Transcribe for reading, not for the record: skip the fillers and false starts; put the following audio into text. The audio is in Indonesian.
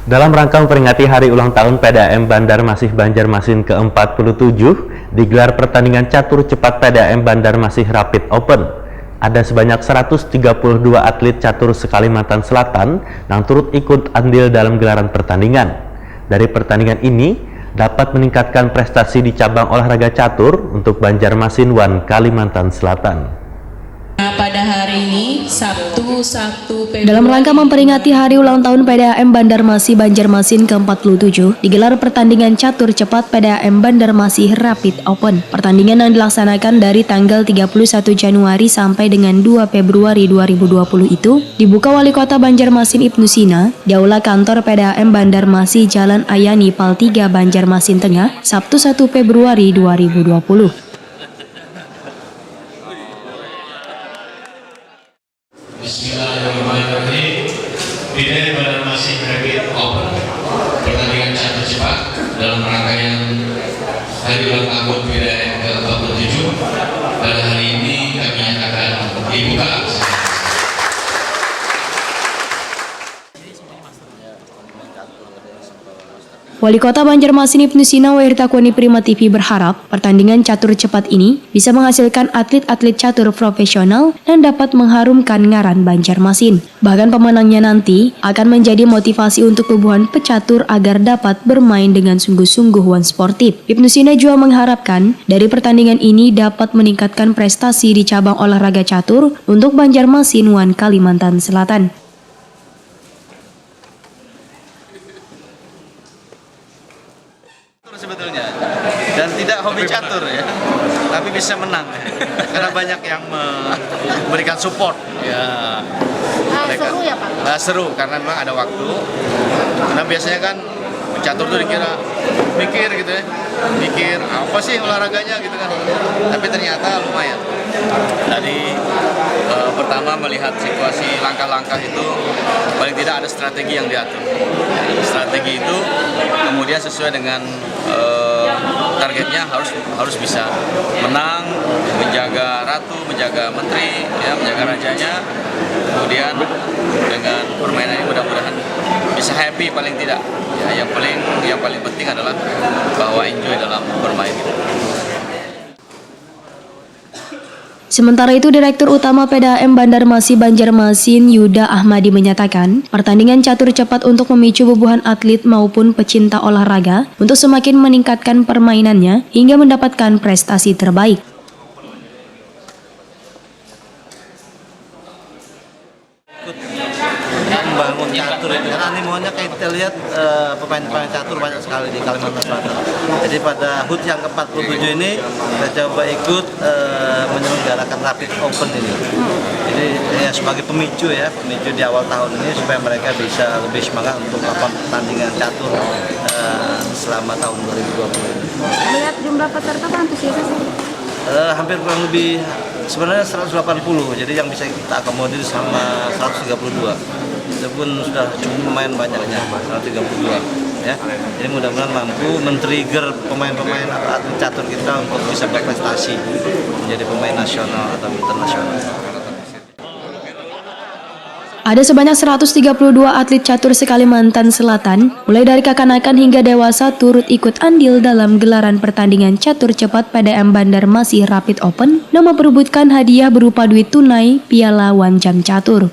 Dalam rangka memperingati hari ulang tahun PDAM Banjarmasin Banjarmasin ke-47, digelar pertandingan catur cepat PDAM Banjarmasin Rapid Open. Ada sebanyak 132 atlet catur se-Kalimantan Selatan yang turut ikut andil dalam gelaran pertandingan. Dari pertandingan ini, dapat meningkatkan prestasi di cabang olahraga catur untuk Banjarmasin One Kalimantan Selatan. Pada hari ini, Sabtu 1 Februari. Dalam rangka memperingati hari ulang tahun PDAM Banjarmasin Banjarmasin ke-47, digelar pertandingan catur cepat PDAM Banjarmasin Rapid Open. Pertandingan yang dilaksanakan dari tanggal 31 Januari sampai dengan 2 Februari 2020 itu dibuka Wali Kota Banjarmasin Ibnu Sina di Aula Kantor PDAM Banjarmasin Jalan Ayani Pal 3 Banjarmasin Tengah, Sabtu 1 Februari 2020. Bismillahirrahmanirrahim. PDAM Banjarmasin Rapid Open, pertandingan catur cepat dalam rangkaian hari ulang tahun PDAM ke-47. Pada hari ini kami akan dibuka. Wali Kota Banjarmasin Ibnu Sina Wairtakuni Prima TV berharap pertandingan catur cepat ini bisa menghasilkan atlet-atlet catur profesional dan dapat mengharumkan ngaran Banjarmasin. Bahkan pemenangnya nanti akan menjadi motivasi untuk puluhan pecatur agar dapat bermain dengan sungguh-sungguh sportif. Ibnu Sina juga mengharapkan dari pertandingan ini dapat meningkatkan prestasi di cabang olahraga catur untuk Banjarmasin One Kalimantan Selatan. Sebetulnya dan tidak hobi catur ya, tapi bisa menang karena banyak yang memberikan support ya. Seru ya Pak? Seru karena memang ada waktu. Karena biasanya kan catur tuh dikira mikir gitu ya, mikir apa sih olahraganya gitu kan, tapi ternyata lumayan. Tadi pertama melihat situasi langkah-langkah itu paling tidak ada strategi yang diatur. Strategi itu kemudian sesuai dengan targetnya harus bisa menang, menjaga ratu, menjaga menteri, ya, menjaga rajanya. Kemudian dengan permainan ini mudah-mudahan bisa happy paling tidak. Ya, yang paling penting adalah bahwa enjoy dalam bermain. Sementara itu, Direktur Utama PDAM Banjarmasin Banjarmasin Yuda Ahmadi menyatakan, pertandingan catur cepat untuk memicu bubuhan atlet maupun pecinta olahraga untuk semakin meningkatkan permainannya hingga mendapatkan prestasi terbaik. Membangun catur itu kan animonya kayak kita lihat pemain-pemain catur banyak sekali di Kalimantan Selatan. Jadi pada HUT yang ke-47 ini kita coba ikut menyelenggarakan Rapid Open ini. Jadi ya sebagai pemicu di awal tahun ini supaya mereka bisa lebih semangat untuk melakukan pertandingan catur selama tahun 2020. Lihat jumlah peserta kan antusias. Hampir kurang lebih sebenarnya 180, jadi yang bisa kita akomodir sama 132. Itu pun sudah cukup lumayan banyaknya, 132 ya. Jadi mudah-mudahan mampu men-trigger pemain-pemain atau atlet catur kita untuk bisa berprestasi menjadi pemain nasional atau internasional. Ada sebanyak 132 atlet catur se-Kalimantan Selatan, mulai dari kakanakan hingga dewasa turut ikut andil dalam gelaran pertandingan catur cepat PDAM Banjarmasin Rapid Open yang memperebutkan hadiah berupa duit tunai, piala One Jam Catur.